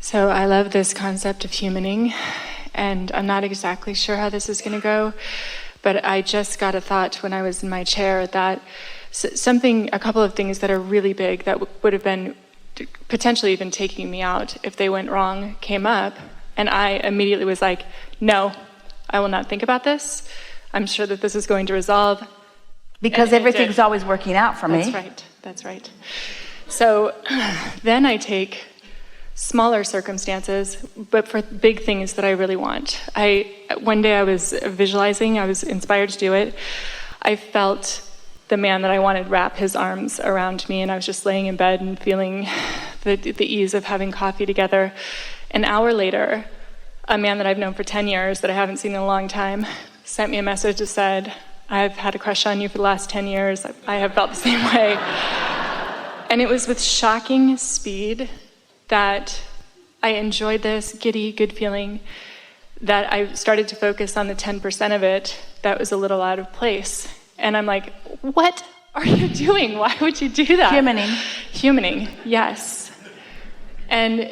So I love this concept of humaning, and I'm not exactly sure how this is going to go, but I just got a thought when I was in my chair that a couple of things that are really big that would have been potentially even taking me out if they went wrong came up, and I immediately was like, no, I will not think about this. I'm sure that this is going to resolve. Because everything's always working out for me. That's right. So then I take smaller circumstances, but for big things that I really want. One day I was visualizing, I was inspired to do it. I felt the man that I wanted wrap his arms around me, and I was just laying in bed and feeling the ease of having coffee together. An hour later, a man that I've known for 10 years that I haven't seen in a long time sent me a message that said, I've had a crush on you for the last 10 years. I have felt the same way. And it was with shocking speed that I enjoyed this giddy, good feeling, that I started to focus on the 10% of it that was a little out of place. And I'm like, what are you doing? Why would you do that? Humaning, yes. And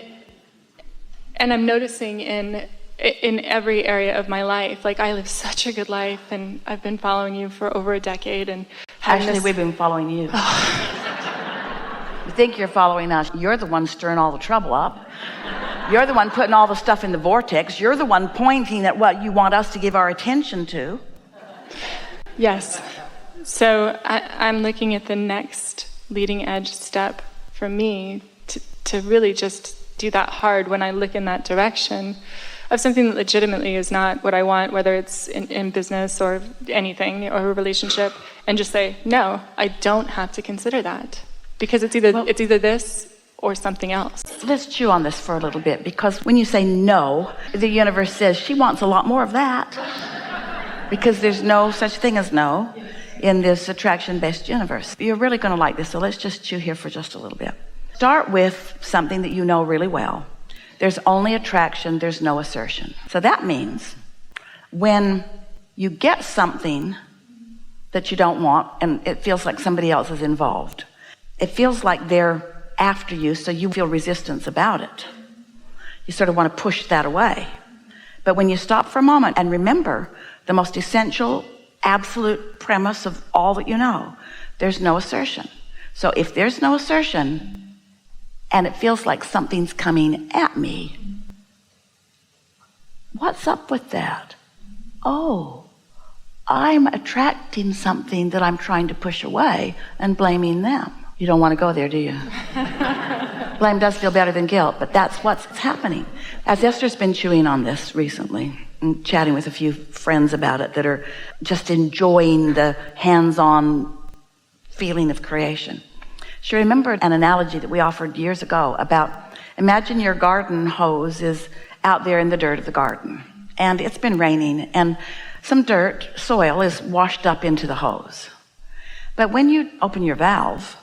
I'm noticing in every area of my life, like I live such a good life, and I've been following you for over a decade. And actually, we've been following you. You think you're following us. You're the one stirring all the trouble up. You're the one putting all the stuff in the vortex. You're the one pointing at what you want us to give our attention to. Yes. So I'm looking at the next leading edge step for me to really just do that hard when I look in that direction of something that legitimately is not what I want, whether it's in business or anything or a relationship, and just say, no, I don't have to consider that. Because it's either this or something else. Let's chew on this for a little bit, because when you say no, the universe says she wants a lot more of that. Because there's no such thing as no in this attraction-based universe. You're really going to like this, so let's just chew here for just a little bit. Start with something that you know really well. There's only attraction, there's no assertion. So that means when you get something that you don't want and it feels like somebody else is involved, it feels like they're after you, so you feel resistance about it. You sort of want to push that away. But when you stop for a moment and remember the most essential, absolute premise of all that you know, there's no assertion. So if there's no assertion and it feels like something's coming at me, what's up with that? Oh, I'm attracting something that I'm trying to push away and blaming them. You don't want to go there, do you? Blame does feel better than guilt, but that's what's happening. As Esther's been chewing on this recently and chatting with a few friends about it that are just enjoying the hands-on feeling of creation, she remembered an analogy that we offered years ago about, imagine your garden hose is out there in the dirt of the garden, and it's been raining, and some dirt, soil, is washed up into the hose. But when you open your valve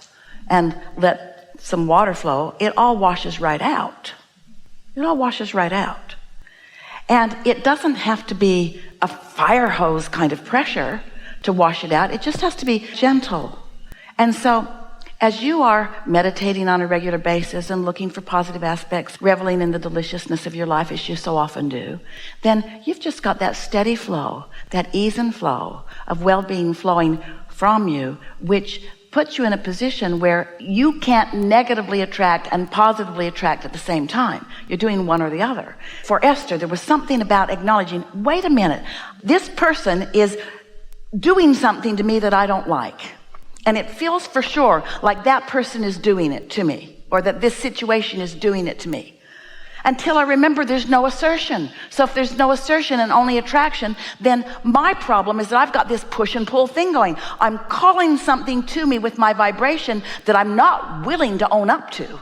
and let some water flow, it all washes right out. It all washes right out. And it doesn't have to be a fire hose kind of pressure to wash it out. It just has to be gentle. And so as you are meditating on a regular basis and looking for positive aspects, reveling in the deliciousness of your life as you so often do, then you've just got that steady flow, that ease and flow of well-being flowing from you, which puts you in a position where you can't negatively attract and positively attract at the same time. You're doing one or the other. For Esther, there was something about acknowledging, wait a minute, this person is doing something to me that I don't like. And it feels for sure like that person is doing it to me, or that this situation is doing it to me. Until I remember there's no assertion. So if there's no assertion and only attraction, then my problem is that I've got this push and pull thing going. I'm calling something to me with my vibration that I'm not willing to own up to,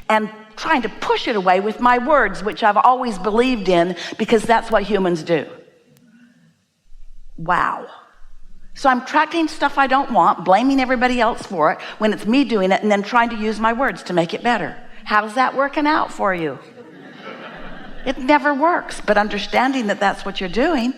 and trying to push it away with my words, which I've always believed in because that's what humans do. Wow. So I'm attracting stuff I don't want, blaming everybody else for it when it's me doing it, and then trying to use my words to make it better. How's that working out for you? It never works, but understanding that that's what you're doing.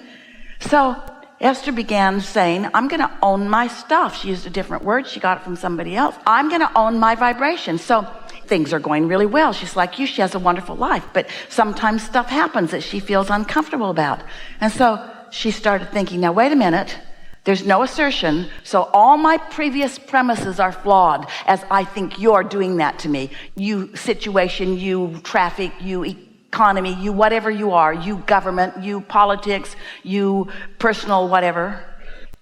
So Esther began saying, I'm going to own my stuff. She used a different word. She got it from somebody else. I'm going to own my vibration. So things are going really well. She's like you. She has a wonderful life. But sometimes stuff happens that she feels uncomfortable about. And so she started thinking, now, wait a minute. There's no assertion. So all my previous premises are flawed as I think you're doing that to me. You situation, you traffic, you economy, you whatever you are, you government, you politics, you personal whatever.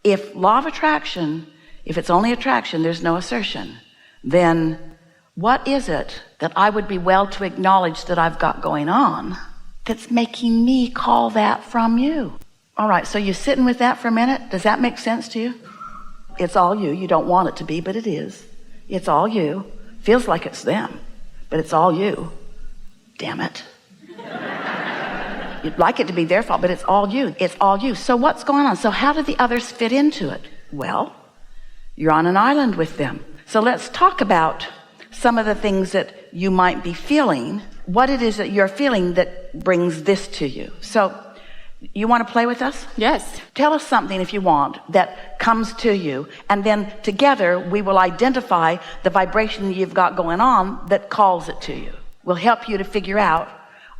If law of attraction, if it's only attraction, there's no assertion, then what is it that I would be well to acknowledge that I've got going on that's making me call that from you? All right, so you're sitting with that for a minute. Does that make sense to you? It's all you. You don't want it to be, but it is. It's all you. Feels like it's them, but it's all you. Damn it. You'd like it to be their fault, but it's all you. It's all you. So what's going on? So how do the others fit into it? Well, you're on an island with them. So let's talk about some of the things that you might be feeling, what it is that you're feeling that brings this to you. So you want to play with us? Yes. Tell us something, if you want, that comes to you, and then together we will identify the vibration that you've got going on that calls it to you. We'll help you to figure out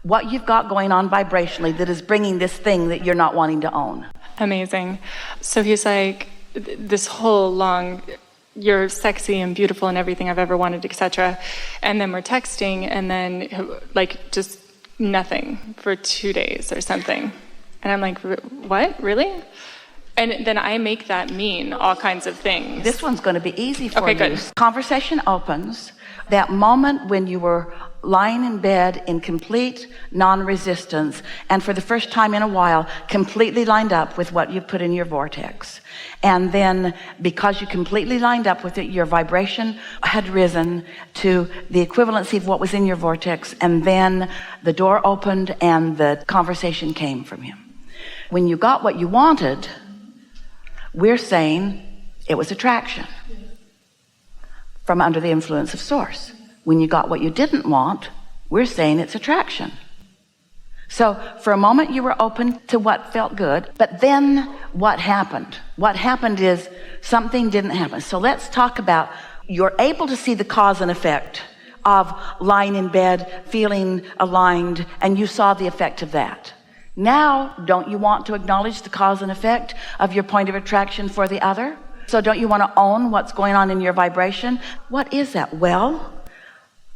what you've got going on vibrationally that is bringing this thing that you're not wanting to own. Amazing. So he's like, this whole long, you're sexy and beautiful and everything I've ever wanted, etc. And then we're texting, and then like just nothing for 2 days or something. And I'm like, what? Really? And then I make that mean all kinds of things. This one's going to be easy for okay, you. Good. Conversation opens. That moment when you were lying in bed in complete non-resistance, and for the first time in a while, completely lined up with what you put in your vortex. And then because you completely lined up with it, your vibration had risen to the equivalency of what was in your vortex. And then the door opened and the conversation came from him. When you got what you wanted, we're saying it was attraction from under the influence of source. When you got what you didn't want, we're saying it's attraction. So for a moment you were open to what felt good, but then what happened? What happened is something didn't happen. So let's talk about, you're able to see the cause and effect of lying in bed, feeling aligned, and you saw the effect of that. Now, don't you want to acknowledge the cause and effect of your point of attraction for the other? So don't you want to own what's going on in your vibration? What is that? Well,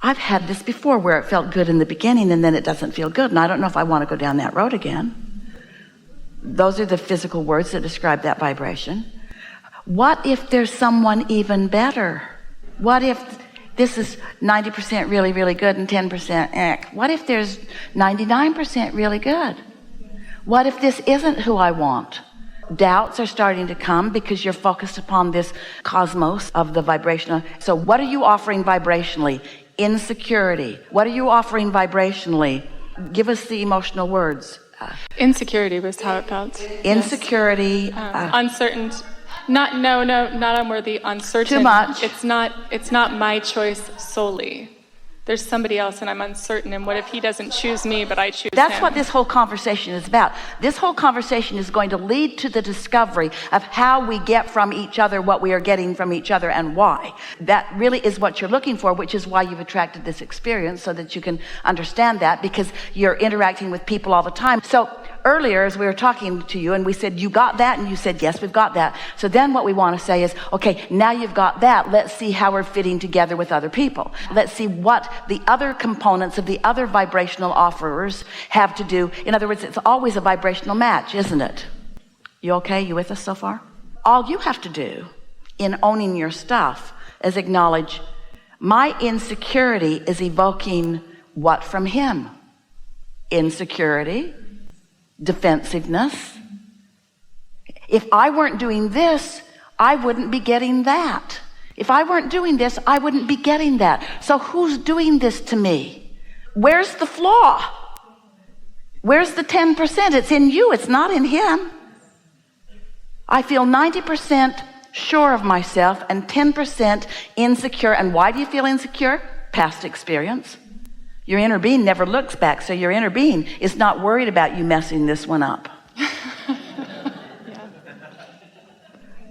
I've had this before where it felt good in the beginning and then it doesn't feel good, and I don't know if I want to go down that road again. Those are the physical words that describe that vibration. What if there's someone even better? What if this is 90% really, really good and 10% What if there's 99% really good? What if this isn't who I want? Doubts are starting to come because you're focused upon this cosmos of the vibrational. So what are you offering vibrationally? Insecurity. What are you offering vibrationally? Give us the emotional words. Insecurity was how it felt. Insecurity. Yes. Uncertain. Not unworthy. Uncertain. Too much. It's not my choice solely. There's somebody else and I'm uncertain, and what if he doesn't choose me but I choose That's him? what this whole conversation is about. This whole conversation is going to lead to the discovery of how we get from each other what we are getting from each other and why. That really is what you're looking for, which is why you've attracted this experience, so that you can understand that, because you're interacting with people all the time. So earlier, as we were talking to you and we said, you got that? And you said, yes, we've got that. So then what we want to say is, okay, now you've got that. Let's see how we're fitting together with other people. Let's see what the other components of the other vibrational offerers have to do. In other words, it's always a vibrational match, isn't it? You okay? You with us so far? All you have to do in owning your stuff is acknowledge, my insecurity is evoking what from him? Insecurity. Defensiveness. If I weren't doing this, I wouldn't be getting that. If I weren't doing this, I wouldn't be getting that. So who's doing this to me? Where's the flaw? Where's the 10%? It's in you, it's not in him. I feel 90% sure of myself and 10% insecure. And why do you feel insecure? Past experience. Your inner being never looks back, so your inner being is not worried about you messing this one up. Yeah.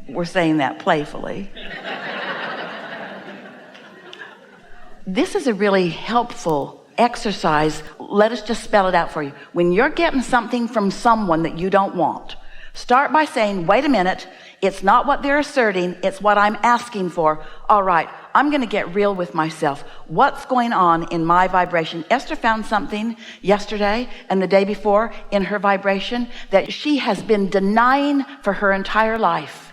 We're saying that playfully. This is a really helpful exercise. Let us just spell it out for you. When you're getting something from someone that you don't want, start by saying, wait a minute, it's not what they're asserting, it's what I'm asking for. All right, I'm going to get real with myself. What's going on in my vibration? Esther found something yesterday and the day before in her vibration that she has been denying for her entire life.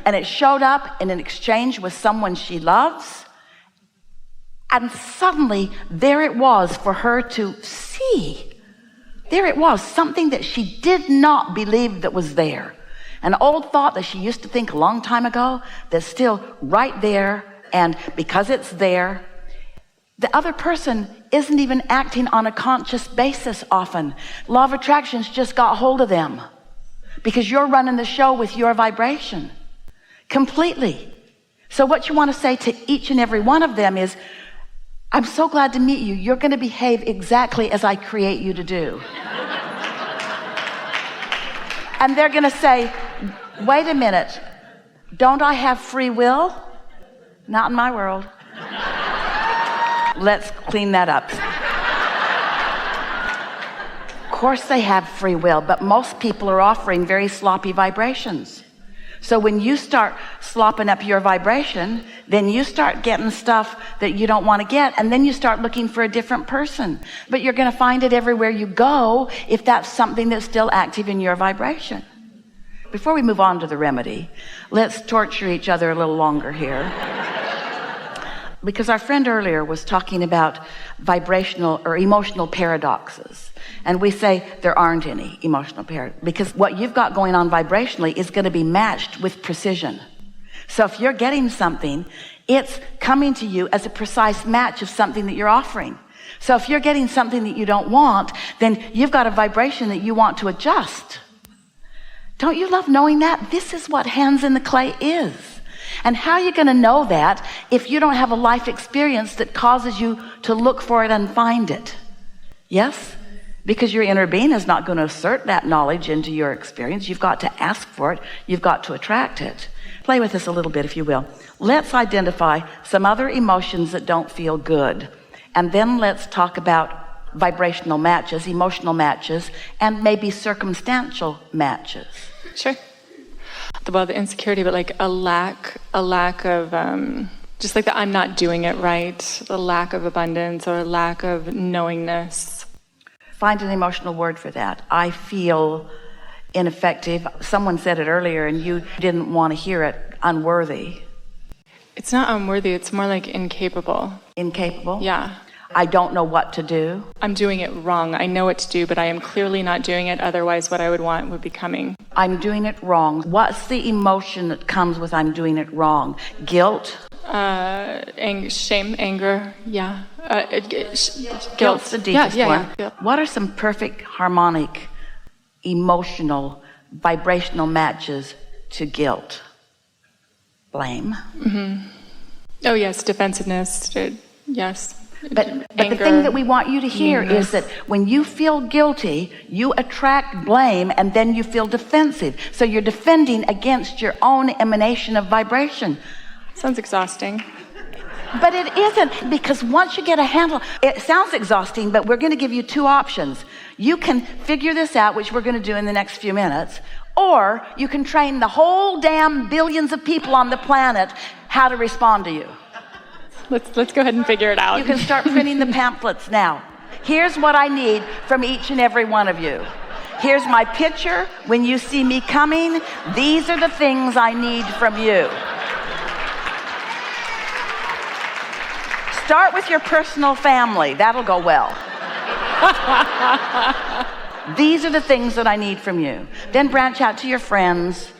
And it showed up in an exchange with someone she loves. And suddenly, there it was for her to see. There it was, something that she did not believe that was there. An old thought that she used to think a long time ago that's still right there. And because it's there, the other person isn't even acting on a conscious basis often. Law of attraction's just got hold of them because you're running the show with your vibration completely. So what you want to say to each and every one of them is, I'm so glad to meet you. You're going to behave exactly as I create you to do. And they're going to say, wait a minute, don't I have free will? Not in my world. Let's clean that up. Of course they have free will, but most people are offering very sloppy vibrations. So when you start slopping up your vibration, then you start getting stuff that you don't want to get, and then you start looking for a different person. But you're going to find it everywhere you go if that's something that's still active in your vibration. Before we move on to the remedy, let's torture each other a little longer here. Because our friend earlier was talking about vibrational or emotional paradoxes. And we say there aren't any emotional paradoxes. Because what you've got going on vibrationally is going to be matched with precision. So if you're getting something, it's coming to you as a precise match of something that you're offering. So if you're getting something that you don't want, then you've got a vibration that you want to adjust. Don't you love knowing that? This is what hands in the clay is. And how are you going to know that if you don't have a life experience that causes you to look for it and find it? Yes? Because your inner being is not going to assert that knowledge into your experience. You've got to ask for it. You've got to attract it. Play with this a little bit, if you will. Let's identify some other emotions that don't feel good. And then let's talk about vibrational matches, emotional matches, and maybe circumstantial matches. Sure. Well, the insecurity, but like a lack of, just like the I'm not doing it right, the lack of abundance or lack of knowingness. Find an emotional word for that. I feel ineffective. Someone said it earlier and you didn't want to hear it. Unworthy. It's not unworthy, it's more like incapable. Incapable? Yeah. I don't know what to do. I'm doing it wrong. I know what to do, but I am clearly not doing it. Otherwise, what I would want would be coming. I'm doing it wrong. What's the emotion that comes with I'm doing it wrong? Guilt? Shame, anger, yeah. Guilt's the deepest one. Yeah. What are some perfect harmonic, emotional, vibrational matches to guilt? Blame. Mm-hmm. Oh, yes, defensiveness. Yes. But the thing that we want you to hear is that when you feel guilty, you attract blame and then you feel defensive. So you're defending against your own emanation of vibration. Sounds exhausting. But it isn't, because once you get a handle, it sounds exhausting, but we're going to give you two options. You can figure this out, which we're going to do in the next few minutes, or you can train the whole damn billions of people on the planet how to respond to you. Let's go ahead and figure it out. You can start printing the pamphlets now. Here's what I need from each and every one of you. Here's my picture. When you see me coming, these are the things I need from you. Start with your personal family. That'll go well. These are the things that I need from you. Then branch out to your friends.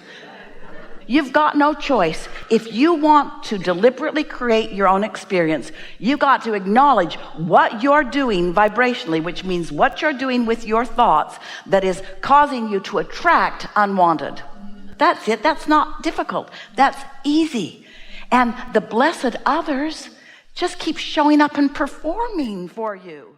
You've got no choice. If you want to deliberately create your own experience, you've got to acknowledge what you're doing vibrationally, which means what you're doing with your thoughts that is causing you to attract unwanted. That's it. That's not difficult. That's easy. And the blessed others just keep showing up and performing for you.